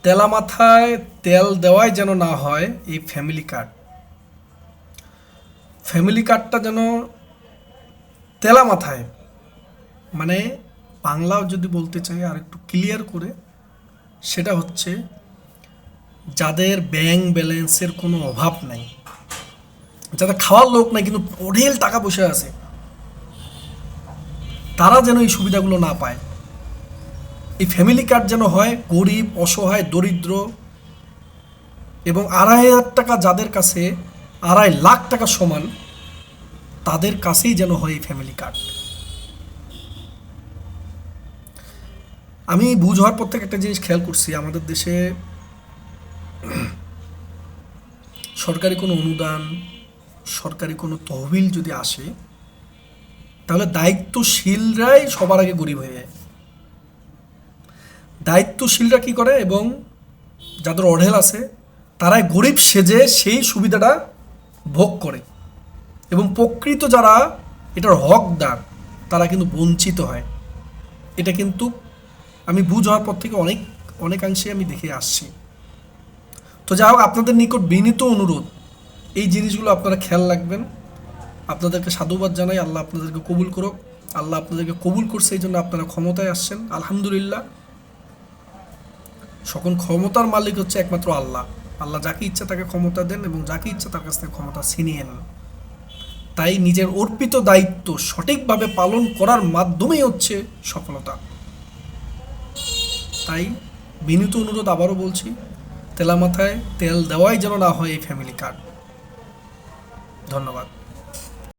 তেলা মাথায় তেল দেওয়াই যেন না হয় এই ফ্যামিলি কার্ড। ফ্যামিলি কার্ডটা যেন তেলা মাথায়, মানে বাংলাও যদি বলতে চাই আর একটু ক্লিয়ার করে, সেটা হচ্ছে যাদের ব্যাংক ব্যালেন্সের কোনো অভাব নাই, যাদের খাওয়ার লোক নাই কিন্তু অঢেল টাকা পয়সা আছে, তারা যেন এই সুবিধাগুলো না পায়। এই ফ্যামিলি কার্ড যেন হয় গরিব, অসহায়, দরিদ্র এবং 2,500 টাকা যাদের কাছে 2.5 লাখ টাকা সমান, তাদের কাছেই যেন হয় এই ফ্যামিলি কার্ড। আমি বুঝ হওয়ার পর থেকে একটা জিনিস খেয়াল করছি, আমাদের দেশে সরকারি কোনো অনুদান, সরকারি কোনো তহবিল যদি আসে, তাহলে দায়িত্বশীলরাই সবার আগে গরিব হয়ে যায়। দায়িত্বশীলরা কি করে, এবং যাদের অঢেল আছে তারাই গরিব সেজে সেই সুবিধাটা ভোগ করে, এবং প্রকৃত যারা এটার হকদার তারা কিন্তু বঞ্চিত হয়। এটা কিন্তু আমি বুঝ হওয়ার পর থেকে অনেকাংশে আমি দেখে আসছি। তো যাই হোক, আপনাদের নিকট বিনীত অনুরোধ, এই জিনিসগুলো আপনারা খেয়াল রাখবেন। আপনাদেরকে সাধুবাদ জানাই, আল্লাহ আপনাদেরকে কবুল করুক। আল্লাহ আপনাদেরকে কবুল করছে, এই জন্য আপনারা ক্ষমতায় আসছেন, আলহামদুলিল্লাহ। সকল ক্ষমতার মালিক হচ্ছে একমাত্র আল্লাহ। আল্লাহ যাকে ইচ্ছা তাকে ক্ষমতা দেন এবং যাকে ইচ্ছা তার কাছ থেকে ক্ষমতা ছিনিয়ে নেন। তাই নিজের অর্পিত দায়িত্ব সঠিকভাবে পালন করার মাধ্যমেই হচ্ছে সফলতা। তাই বিনীত অনুরোধ, আবারও বলছি, তেলা মাথায় তেল দেওয়াই যেন না হয় এই ফ্যামিলি কার্ড। ধন্যবাদ।